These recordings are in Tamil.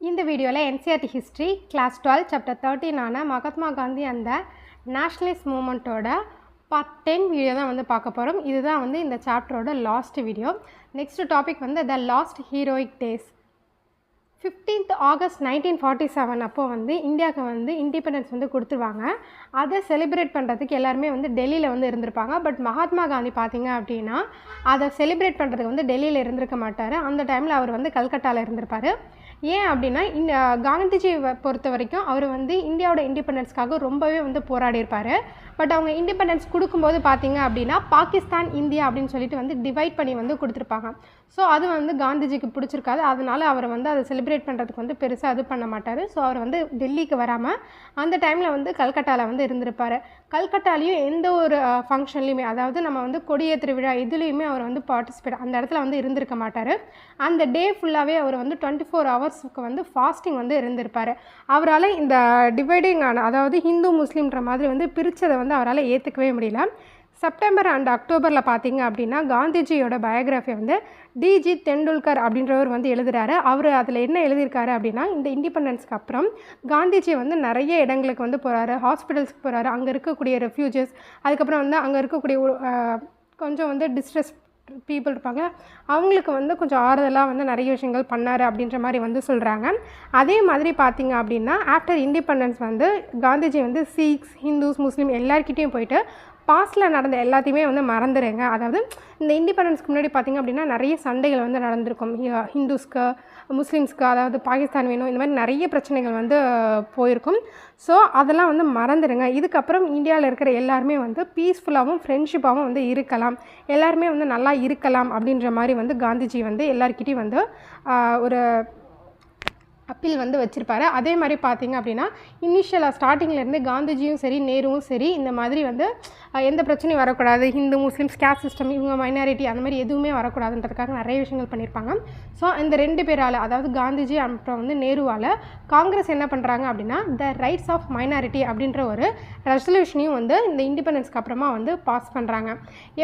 இந்த வீடியோவில் NCERT history class 12 chapter 13 Mahatma Gandhi அந்த நேஷ்னலிஸ்ட் மூமெண்ட்டோட பார்ட் 10 வீடியோ தான் வந்து பார்க்க போகிறோம். இதுதான் வந்து இந்த சாப்டரோட லாஸ்ட் வீடியோ. நெக்ஸ்ட் டாபிக் வந்து the last heroic days. 15th August 1947 அப்போ வந்து இந்தியாவுக்கு வந்து இண்டிபெண்டன்ஸ் வந்து கொடுத்துருவாங்க. அதை செலிப்ரேட் பண்ணுறதுக்கு எல்லாருமே வந்து டெல்லியில் வந்து இருந்திருப்பாங்க. பட் மகாத்மா காந்தி பார்த்திங்க அப்படின்னா அதை செலிப்ரேட் பண்ணுறதுக்கு வந்து டெல்லியில் இருந்திருக்க மாட்டார். அந்த டைமில் அவர் வந்து கல்கட்டாவில் இருந்திருப்பார். ஏன் அப்படின்னா காந்திஜியை பொறுத்த வரைக்கும் அவர் வந்து இந்தியாவோட இண்டிபெண்டன்ஸ்க்காக ரொம்பவே வந்து போராடி இருப்பார். பட் அவங்க இண்டிபெண்டன்ஸ் கொடுக்கும்போது பார்த்திங்க அப்படின்னா பாகிஸ்தான் இந்தியா அப்படின்னு சொல்லிட்டு வந்து டிவைட் பண்ணி வந்து கொடுத்துருப்பாங்க. ஸோ அது வந்து காந்திஜிக்கு பிடிச்சிருக்காது. அதனால் அவர் வந்து அதை செலிப்ரேட் பண்ணுறதுக்கு வந்து பெருசாக இது பண்ண மாட்டார். ஸோ அவர் வந்து டெல்லிக்கு வராமல் அந்த டைமில் வந்து கல்கட்டாவில் வந்து இருந்திருப்பார். கல்கட்டாலேயும் எந்த ஒரு ஃபங்க்ஷன்லேயுமே, அதாவது நம்ம வந்து கொடியேற்று விழா எதுலேயுமே அவர் வந்து பார்ட்டிசிபேட் அந்த இடத்துல வந்து இருந்திருக்க மாட்டார். அந்த டே ஃபுல்லாகவே அவர் வந்து 24 ஹவர்ஸுக்கு வந்து ஃபாஸ்டிங் வந்து இருந்திருப்பார். அவரால் இந்த டிவைடிங் அதாவது ஹிந்து முஸ்லீம்ன்ற மாதிரி வந்து பிரித்ததை வந்து அவரால் ஏற்றுக்கவே முடியல. செப்டம்பர் அண்ட் அக்டோபரில் பார்த்திங்க அப்படின்னா காந்திஜியோட பயோகிராஃபி வந்து டிஜி தெண்டுல்கர் அப்படின்றவர் வந்து எழுதுகிறாரு. அவர் அதில் என்ன எழுதியிருக்காரு அப்படின்னா, இந்த இண்டிபெண்டன்ஸ்க்கு அப்புறம் காந்திஜி வந்து நிறைய இடங்களுக்கு வந்து போகிறாரு, ஹாஸ்பிட்டல்ஸ்க்கு போகிறாரு, அங்கே இருக்கக்கூடிய ரெஃப்யூஜஸ், அதுக்கப்புறம் வந்து அங்கே இருக்கக்கூடிய கொஞ்சம் வந்து டிஸ்ட்ரெஸ் பீப்புள் இருப்பாங்க, அவங்களுக்கு வந்து கொஞ்சம் ஆறுதலாக வந்து நிறைய விஷயங்கள் பண்ணார் அப்படின்ற மாதிரி வந்து சொல்கிறாங்க. அதே மாதிரி பார்த்திங்க அப்படின்னா ஆஃப்டர் இண்டிபெண்டன்ஸ் வந்து காந்திஜி வந்து சீக்ஸ், ஹிந்துஸ், முஸ்லீம் எல்லாருக்கிட்டேயும் போயிட்டு பாஸ்டில் நடந்த எல்லாத்தையுமே வந்து மறந்துடுங்க. அதாவது இந்த இண்டிபெண்டன்ஸ்க்கு முன்னாடி பார்த்திங்க அப்படின்னா நிறைய சண்டைகள் வந்து நடந்திருக்கும். ஹிந்துஸ்க்கு, முஸ்லீம்ஸ்க்கு, அதாவது பாகிஸ்தான் வேணும், இந்த மாதிரி நிறைய பிரச்சனைகள் வந்து போயிருக்கும். ஸோ அதெல்லாம் வந்து மறந்துடுங்க. இதுக்கப்புறம் இந்தியாவில் இருக்கிற எல்லாருமே வந்து பீஸ்ஃபுல்லாகவும் ஃப்ரெண்ட்ஷிப்பாகவும் வந்து இருக்கலாம், எல்லாருமே வந்து நல்லா இருக்கலாம் அப்படின்ற மாதிரி வந்து காந்திஜி வந்து எல்லாருக்கிட்டையும் வந்து ஒரு அப்பீல் வந்து வச்சுருப்பாரு. அதே மாதிரி பார்த்திங்க அப்படின்னா இனிஷியலாக ஸ்டார்டிங்லேருந்து காந்திஜியும் சரி நேருவும் சரி இந்த மாதிரி வந்து எந்த பிரச்சனையும் வரக்கூடாது, ஹிந்து முஸ்லீம்ஸ் கேஸ்ட் சிஸ்டம் இவங்க மைனாரிட்டி அந்த மாதிரி எதுவுமே வரக்கூடாதுன்றதுக்காக நிறைய விஷயங்கள் பண்ணியிருப்பாங்க. ஸோ இந்த ரெண்டு பேரால், அதாவது காந்திஜி அப்புறம் வந்து நேருவால் காங்கிரஸ் என்ன பண்ணுறாங்க அப்படின்னா த ரைட்ஸ் ஆஃப் மைனாரிட்டி அப்படின்ற ஒரு ரெசல்யூஷனையும் வந்து இந்த இண்டிபெண்டன்ஸ்க்கு அப்புறமா வந்து பாஸ் பண்ணுறாங்க.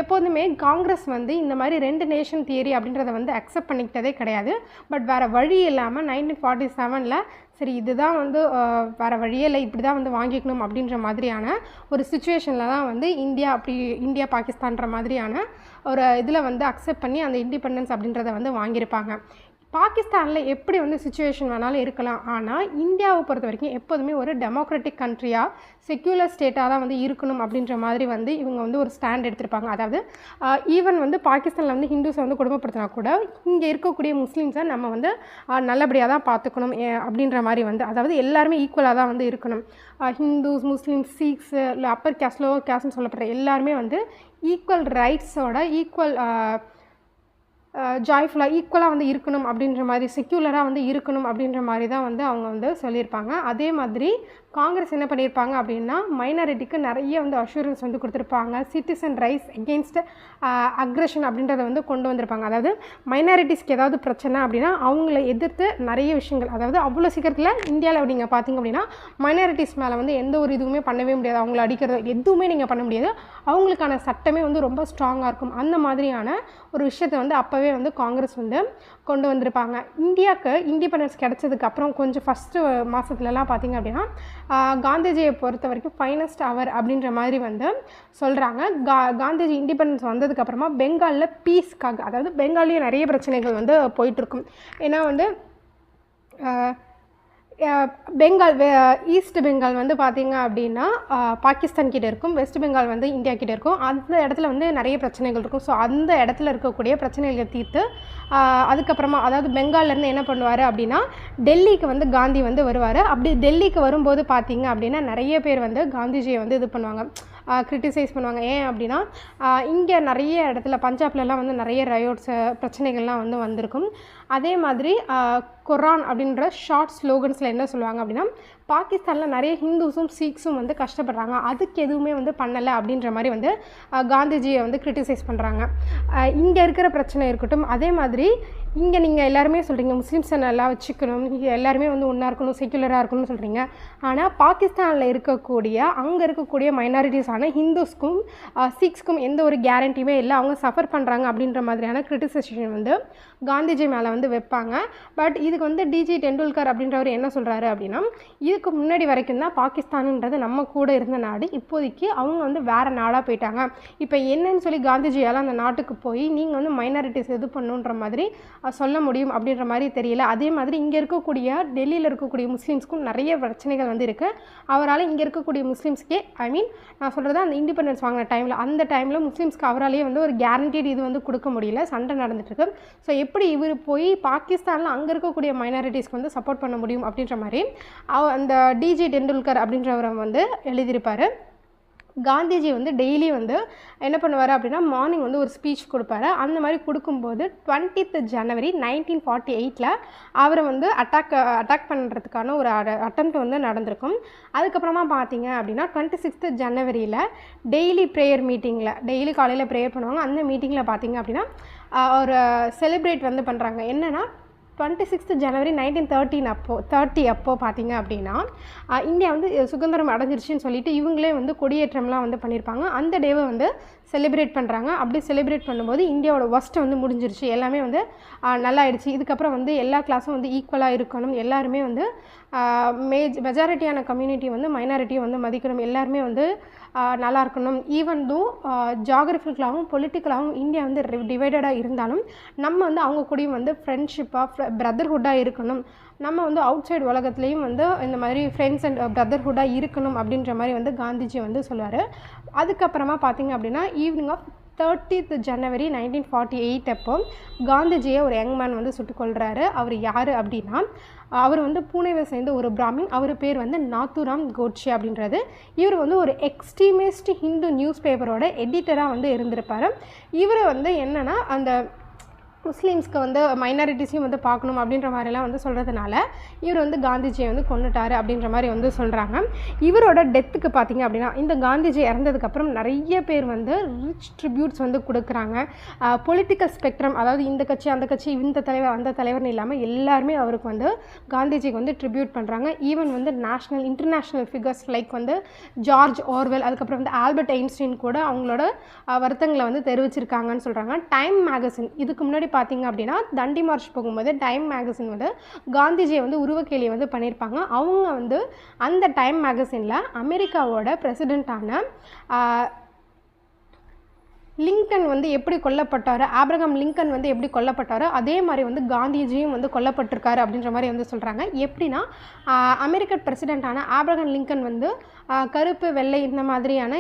எப்போதுமே காங்கிரஸ் வந்து இந்த மாதிரி 2 நேஷன் தியரி அப்படின்றத வந்து அக்செப்ட் பண்ணிக்கிட்டதே கிடையாது. பட் வேறு வழி இல்லாமல் 1947 சரி இதுதான் வந்து வேறு வழியே இல்லை, இப்படி தான் வந்து வாங்கிக்கணும் அப்படின்ற மாதிரியான ஒரு சுச்சுவேஷனில் தான் வந்து இந்தியா பாகிஸ்தான்ற மாதிரியான ஒரு இதில் வந்து அக்செப்ட் பண்ணி அந்த இண்டிபெண்டன்ஸ் அப்படின்றத வந்து வாங்கியிருப்பாங்க. பாகிஸ்தானில் எப்படி வந்து சுச்சுவேஷன் வேணாலும் இருக்கலாம், ஆனால் இந்தியாவை பொறுத்த வரைக்கும் எப்போதுமே ஒரு டெமோக்ராட்டிக் கண்ட்ரியாக செக்யூலர் ஸ்டேட்டாக தான் வந்து இருக்கணும் அப்படின்ற மாதிரி வந்து இவங்க வந்து ஒரு ஸ்டாண்ட் எடுத்திருப்பாங்க. அதாவது ஈவன் வந்து பாகிஸ்தானில் வந்து ஹிந்துஸை வந்து கொடுமைப்படுத்தினா கூட இங்கே இருக்கக்கூடிய முஸ்லீம்ஸை நம்ம வந்து நல்லபடியாக தான் பார்த்துக்கணும் அப்படின்ற மாதிரி வந்து, அதாவது எல்லாருமே ஈக்குவலாக தான் வந்து இருக்கணும். ஹிந்துஸ், முஸ்லீம்ஸ், சீக்ஸ், இல்லை அப்பர் கேஸ்ட், லோவர் கேஸ்ட்னு சொல்லப்படுற எல்லாருமே வந்து ஈக்குவல் ரைட்ஸோட ஈக்குவல் ஜாய்ஃபுல்லாக ஈக்குவலாக வந்து இருக்கணும் அப்படின்ற மாதிரி, செக்யூலராக வந்து இருக்கணும் அப்படின்ற மாதிரி தான் வந்து அவங்க வந்து சொல்லியிருப்பாங்க. அதே மாதிரி காங்கிரஸ் என்ன பண்ணியிருப்பாங்க அப்படின்னா மைனாரிட்டிக்கு நிறைய வந்து அஷூரன்ஸ் வந்து கொடுத்துருப்பாங்க. சிட்டிசன் ரைட்ஸ் எகெயின்ஸ்ட் அக்ரெஷன் அப்படின்றத வந்து கொண்டு வந்திருப்பாங்க. அதாவது மைனாரிட்டிஸ்க்கு ஏதாவது பிரச்சனை அப்படின்னா அவங்கள எதிர்த்து நிறைய விஷயங்கள், அதாவது அவ்வளோ சீக்கிரத்தில் இந்தியாவில் நீங்கள் பார்த்திங்க அப்படின்னா மைனாரிட்டிஸ் மேலே வந்து எந்த ஒரு இதுவுமே பண்ணவே முடியாது, அவங்கள அடிக்கிறது எதுவுமே நீங்கள் பண்ண முடியாது, அவங்களுக்கான சட்டமே வந்து ரொம்ப ஸ்ட்ராங்காக இருக்கும். அந்த மாதிரியான ஒரு விஷயத்தை வந்து அப்போவே வந்து காங்கிரஸ் வந்து கொண்டு வந்திருப்பாங்க. இந்தியாவுக்கு இண்டிபெண்டன்ஸ் கிடச்சதுக்கப்புறம் கொஞ்சம் ஃபஸ்ட்டு மாதத்துலலாம் பார்த்திங்க அப்படின்னா காந்திஜியை பொறுத்த வரைக்கும் ஃபைனஸ்ட் அவர் அப்படின்ற மாதிரி வந்து சொல்கிறாங்க. காந்திஜி இண்டிபெண்டன்ஸ் வந்ததுக்கப்புறமா பெங்காலில் பீஸ்க்காக, அதாவது பெங்கால்லேயும் நிறைய பிரச்சனைகள் வந்து போயிட்டுருக்கும். ஏன்னா வந்து பெங்கால் ஈஸ்ட் பெங்கால் வந்து பார்த்திங்க அப்படின்னா பாகிஸ்தான் கிட்டே இருக்கும், வெஸ்ட் பெங்கால் வந்து இந்தியா கிட்டே இருக்கும். அந்த இடத்துல வந்து நிறைய பிரச்சனைகள் இருக்கும். ஸோ அந்த இடத்துல இருக்கக்கூடிய பிரச்சனைகளை தீர்த்து அதுக்கப்புறமா, அதாவது பெங்கால்லேருந்து என்ன பண்ணுவார் அப்படின்னா டெல்லிக்கு வந்து காந்தி வந்து வருவார். அப்படி டெல்லிக்கு வரும்போது பார்த்திங்க அப்படின்னா நிறைய பேர் வந்து காந்திஜியை வந்து இது பண்ணுவாங்க, கிரிட்டிசைஸ் பண்ணுவாங்க. ஏன் அப்படின்னா இங்கே நிறைய இடத்துல பஞ்சாப்லலாம் வந்து நிறைய ரயோட்ஸ் பிரச்சனைகள்லாம் வந்து வந்திருக்கும். அதே மாதிரி குரான் அப்படின்ற ஷார்ட் ஸ்லோகன்ஸில் என்ன சொல்லுவாங்க அப்படின்னா பாகிஸ்தானில் நிறைய ஹிந்துஸும் சீக்ஸும் வந்து கஷ்டப்படுறாங்க, அதுக்கு எதுவுமே வந்து பண்ணலை அப்படின்ற மாதிரி வந்து காந்திஜியை வந்து கிரிட்டிசைஸ் பண்ணுறாங்க. இங்கே இருக்கிற பிரச்சனை இருக்கட்டும், அதே மாதிரி இங்கே நீங்கள் எல்லாருமே சொல்கிறீங்க முஸ்லீம்ஸை நல்லா வச்சுக்கணும், எல்லாருமே வந்து ஒன்றா இருக்கணும், செக்யுலராக இருக்கணும்னு சொல்கிறீங்க. ஆனால் பாகிஸ்தானில் இருக்கக்கூடிய அங்கே இருக்கக்கூடிய மைனாரிட்டிஸான ஹிந்துஸ்க்கும் சீக்ஸ்க்கும் எந்த ஒரு கேரண்டியுமே இல்லை, அவங்க சஃபர் பண்ணுறாங்க அப்படின்ற மாதிரியான கிரிட்டிசைசேஷன் வந்து காந்திஜி மேலே வந்து வைப்பாங்க. பட் இது இதுக்கு வந்து டிஜி டெண்டுல்கர் அப்படின்றவர் என்ன சொல்கிறாரு அப்படின்னா, இதுக்கு முன்னாடி வரைக்கும் தான் பாகிஸ்தானுன்றது நம்ம கூட இருந்த நாடு, இப்போதைக்கு அவங்க வந்து வேறு நாடாக போயிட்டாங்க. இப்போ என்னன்னு சொல்லி காந்திஜியால் அந்த நாட்டுக்கு போய் நீங்கள் வந்து மைனாரிட்டிஸ் இது பண்ணுன்ற மாதிரி சொல்ல முடியும் அப்படின்ற மாதிரி தெரியல. அதே மாதிரி இங்கே இருக்கக்கூடிய டெல்லியில் இருக்கக்கூடிய முஸ்லீம்ஸ்க்கும் நிறைய பிரச்சனைகள் வந்து இருக்குது. அவரால் இங்கே இருக்கக்கூடிய முஸ்லீம்ஸ்க்கே நான் சொல்கிறது அந்த இண்டிபெண்டன்ஸ் வாங்கின டைமில் அந்த டைமில் முஸ்லீம்ஸ்க்கு அவராலேயே வந்து ஒரு கேரண்டீட் இது வந்து கொடுக்க முடியல, சண்டை நடந்துட்டுருக்கு. ஸோ எப்படி இவர் போய் பாகிஸ்தானில் அங்கே இருக்கக்கூடிய மைனாரிட்டிஸ்க்கு வந்து சப்போர்ட் பண்ண முடியும் அப்படின்ற மாதிரி அந்த டிஜி டெண்டுல்கர் அப்படின்றவரை வந்து எழுதியிருப்பார். காந்திஜி வந்து டெய்லி வந்து என்ன பண்ணுவார் அப்படின்னா, மார்னிங் வந்து ஒரு ஸ்பீச் கொடுப்பாரு. அந்த மாதிரி கொடுக்கும்போது 20th January 1948 அவரை வந்து அட்டாக் பண்ணுறதுக்கான ஒரு அட்டெம்ப்ட் வந்து நடந்திருக்கும். அதுக்கப்புறமா பார்த்தீங்க அப்படின்னா 26th January டெய்லி ப்ரேயர் மீட்டிங்கில் டெய்லி காலையில் ப்ரேயர் பண்ணுவாங்க. அந்த மீட்டிங்கில் பார்த்தீங்க அப்படின்னா ஒரு செலிப்ரேட் வந்து பண்ணுறாங்க. என்னென்னா 26th January 1930 அப்போ பார்த்தீங்க அப்படின்னா இந்தியா வந்து சுதந்திரம் அடைஞ்சிருச்சுன்னு சொல்லிட்டு இவங்களே வந்து கொடியேற்றம்லாம் வந்து பண்ணியிருப்பாங்க. அந்த டேவை வந்து செலிப்ரேட் பண்ணுறாங்க. அப்படி செலிப்ரேட் பண்ணும்போது இந்தியாவோட ஒஸ்ட் வந்து முடிஞ்சிருச்சு, எல்லாமே வந்து நல்லா ஆயிடுச்சு. இதுக்கப்புறம் வந்து எல்லா கிளாஸும் வந்து ஈக்குவலாக இருக்கணும், எல்லாருமே வந்து மெஜாரிட்டியான கம்யூனிட்டி வந்து மைனாரிட்டியை வந்து மதிக்கணும், எல்லாருமே வந்து நல்லா இருக்கணும். ஈவன் தோ ஜாகிரபிக்கலாகவும் பொலிட்டிக்கலாகவும் இந்தியா வந்து டிவைடடாக இருந்தாலும் நம்ம வந்து அவங்க கூடயும் வந்து ஃப்ரெண்ட்ஷிப்பாக பிரதர்ஹுட்டாக இருக்கணும், நம்ம வந்து அவுட் சைடு உலகத்துலேயும் வந்து இந்த மாதிரி ஃப்ரெண்ட்ஸ் அண்ட் பிரதர்ஹுட்டாக இருக்கணும் அப்படின்ற மாதிரி வந்து காந்திஜி வந்து சொல்லுவார். அதுக்கப்புறமா பார்த்திங்க அப்படின்னா ஈவினிங் ஆஃப் 30th January 1948 அப்போ காந்திஜியை ஒரு யங் மேன் வந்து சுட்டுக் கொள்கிறாரு. அவர் யார் அப்படின்னா, அவர் வந்து பூனேவை சேர்ந்த ஒரு பிராமின். அவர் பேர் வந்து நாத்துராம் கோட்சே அப்படின்றது. இவர் வந்து ஒரு எக்ஸ்ட்ரீமிஸ்ட் ஹிந்து நியூஸ் பேப்பரோட எடிட்டராக வந்து இருந்திருப்பார். இவர் வந்து என்னென்னா அந்த முஸ்லீம்ஸ்க்கு வந்து மைனாரிட்டிஸையும் வந்து பார்க்கணும் அப்படின்ற மாதிரிலாம் வந்து சொல்கிறதுனால இவர் வந்து காந்திஜியை வந்து கொண்டுட்டார் அப்படின்ற மாதிரி வந்து சொல்கிறாங்க. இவரோட டெத்துக்கு பார்த்திங்க அப்படின்னா இந்த காந்திஜி இறந்ததுக்கப்புறம் நிறைய பேர் வந்து ரிச் ட்ரிபியூட்ஸ் வந்து கொடுக்குறாங்க. பொலிட்டிக்கல் ஸ்பெக்ட்ரம், அதாவது இந்த கட்சி அந்த கட்சி இந்த தலைவர் அந்த தலைவர்னு இல்லாமல் எல்லாருமே அவருக்கு வந்து காந்திஜிக்கு வந்து ட்ரிபியூட் பண்ணுறாங்க. ஈவன் வந்து இன்டர்நேஷ்னல் ஃபிகர்ஸ் லைக் வந்து ஜார்ஜ் ஆர்வெல், அதுக்கப்புறம் வந்து ஆல்பர்ட் ஐன்ஸ்டீன் கூட அவங்களோட வருத்தங்களை வந்து தெரிவிச்சிருக்காங்கன்னு சொல்கிறாங்க. டைம் மேகசின் இதுக்கு முன்னாடி பார்த்திங்க அப்படின்னா தண்டி மார்ச் போகும்போது டைம் மேகசின் வந்து காந்திஜியை வந்து உருவக்கேலி வந்து பண்ணியிருப்பாங்க. அவங்க வந்து அந்த டைம் மேகசினில் அமெரிக்காவோட பிரசிடெண்ட்டான லிங்கன் வந்து எப்படி கொல்லப்பட்டாரோ, ஆப்ரஹாம் லிங்கன் வந்து எப்படி கொல்லப்பட்டாரோ அதே மாதிரி வந்து காந்திஜியும் வந்து கொல்லப்பட்டிருக்காரு அப்படின்ற மாதிரி வந்து சொல்கிறாங்க. எப்படின்னா அமெரிக்க பிரசிடெண்ட்டான ஆப்ரஹாம் லிங்கன் வந்து கருப்பு வெள்ளை இந்த மாதிரியான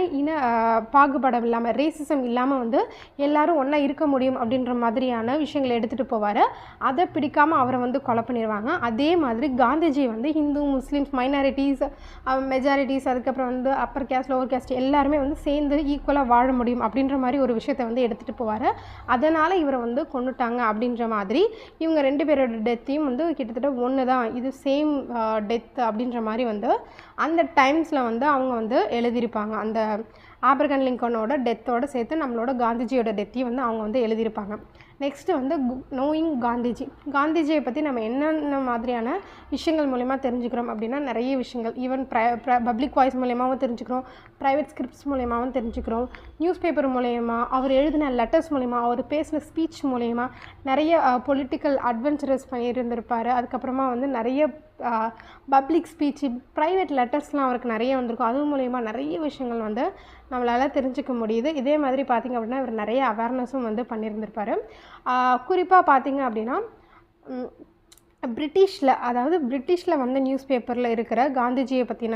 பாகுபாடம் இல்லாமல் ரேசிசம் இல்லாமல் வந்து எல்லோரும் ஒன்றா இருக்க முடியும் அப்படின்ற மாதிரியான விஷயங்களை எடுத்துகிட்டு போவார். அதை பிடிக்காமல் அவரை வந்து கொலை பண்ணிடுவாங்க. அதே மாதிரி காந்திஜி வந்து ஹிந்து முஸ்லீம்ஸ் மைனாரிட்டிஸ் மெஜாரிட்டிஸ் அதுக்கப்புறம் வந்து அப்பர் கேஸ்ட் லோவர் கேஸ்ட் எல்லாருமே வந்து சேர்ந்து ஈக்குவலாக வாழ முடியும் அப்படின்ற மாதிரி ஒரு விஷயத்தை வந்து எடுத்துகிட்டு போவார். அதனால் இவரை வந்து கொண்டுட்டாங்க அப்படின்ற மாதிரி இவங்க ரெண்டு பேரோட டெத்தையும் வந்து கிட்டத்தட்ட ஒன்று தான், இது சேம் டெத் அப்படின்ற மாதிரி வந்து அந்த டைம்ஸில் வந்து அவங்க வந்து எழுதியிருப்பாங்க. அந்த ஆப்ரஹாம் லிங்கனோட டெத்தோடு சேர்த்து நம்மளோட காந்திஜியோட டெத்தையும் வந்து அவங்க வந்து எழுதியிருப்பாங்க. நெக்ஸ்ட்டு வந்து நோயிங் காந்திஜியை பற்றி நம்ம என்னென்ன மாதிரியான விஷயங்கள் மூலயமா தெரிஞ்சுக்கிறோம் அப்படின்னா நிறைய விஷயங்கள். ஈவன் பப்ளிக் வாய்ஸ் மூலயமாவும் தெரிஞ்சுக்கிறோம், ப்ரைவேட் ஸ்கிரிப்ட்ஸ் மூலயமாவும் தெரிஞ்சுக்கிறோம், நியூஸ் பேப்பர் மூலயமா, அவர் எழுதின லெட்டர்ஸ் மூலயமா, அவர் பேசின ஸ்பீச் மூலயமா நிறைய பொலிட்டிக்கல் அட்வென்ச்சரஸ் பண்ணியிருந்திருப்பார். அதுக்கப்புறமா வந்து நிறைய பப்ளிக் ஸ்பீச்சு ப்ரைவேட் லெட்டர்ஸ்லாம் அவருக்கு நிறைய வந்திருக்கும். அது மூலயமா நிறைய விஷயங்கள் வந்து நம்மளால் தெரிஞ்சுக்க முடியுது. இதே மாதிரி பார்த்திங்க அப்படின்னா இவர் நிறைய அவேர்னஸும் வந்து பண்ணியிருந்திருப்பார். குறிப்பாக பார்த்திங்க அப்படின்னா பிரிட்டிஷில் வந்து நியூஸ் பேப்பரில் இருக்கிற காந்திஜியை பற்றின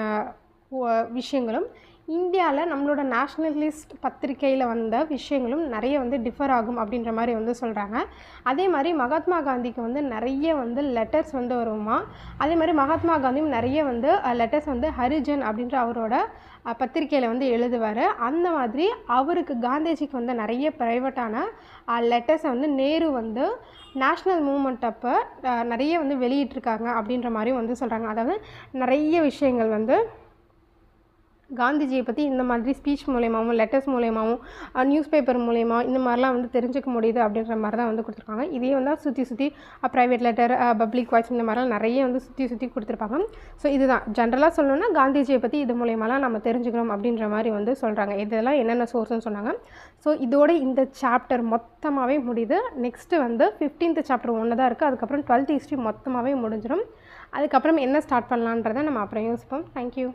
விஷயங்களும் இந்தியாவில் நம்மளோட நேஷ்னலிஸ்ட் பத்திரிகையில் வந்த விஷயங்களும் நிறைய வந்து டிஃபர் ஆகும் அப்படின்ற மாதிரி வந்து சொல்கிறாங்க. அதே மாதிரி மகாத்மா காந்திக்கு வந்து நிறைய வந்து லெட்டர்ஸ் வந்து வருமா. அதே மாதிரி மகாத்மா காந்தியும் நிறைய வந்து லெட்டர்ஸ் வந்து ஹரிஜன் அப்படின்ற அவரோட பத்திரிகையில் வந்து எழுதுவார். அந்த மாதிரி அவருக்கு காந்திஜிக்கு வந்து நிறைய ப்ரைவேட்டான லெட்டர்ஸை வந்து நேரு வந்து நேஷ்னல் மூமெண்ட் அப்போ நிறைய வந்து வெளியிட்டிருக்காங்க அப்படின்ற மாதிரியும் வந்து சொல்கிறாங்க. அதாவது நிறைய விஷயங்கள் வந்து காந்திஜியை பற்றி இந்த மாதிரி ஸ்பீச் மூலயமாவும் லெட்டர்ஸ் மூலயமாவும் நியூஸ் பேப்பர் மூலயமா இந்த மாதிரிலாம் வந்து தெரிஞ்சுக்க முடியுது அப்படின்ற மாதிரி தான் வந்து கொடுத்துருக்காங்க. இதே வந்து சுற்றி ப்ரைவேட் லெட்டர், பப்ளிக் வாய்ஸ் இந்த மாதிரிலாம் நிறைய வந்து சுற்றி கொடுத்துருப்பாங்க. ஸோ இதுதான் ஜென்ரலாக சொல்லணும்னா காந்திஜியை பற்றி இது மூலயமாலாம் நம்ம தெரிஞ்சுக்கணும் அப்படின்ற மாதிரி வந்து சொல்கிறாங்க. இதெல்லாம் என்னென்ன சோர்ஸ்னு சொன்னாங்க. ஸோ இதோட இந்த சாப்டர் மொத்தமாகவே முடியுது. நெக்ஸ்ட்டு வந்து 15th சாப்டர் ஒன்று தான் இருக்குது. அதுக்கப்புறம் 12th ஹிஸ்ட்ரி மொத்தமாகவே முடிஞ்சிடும். அதுக்கப்புறம் என்ன ஸ்டார்ட் பண்ணலான்றதை நம்ம அப்புறம் யோசிப்போம். தேங்க்யூ.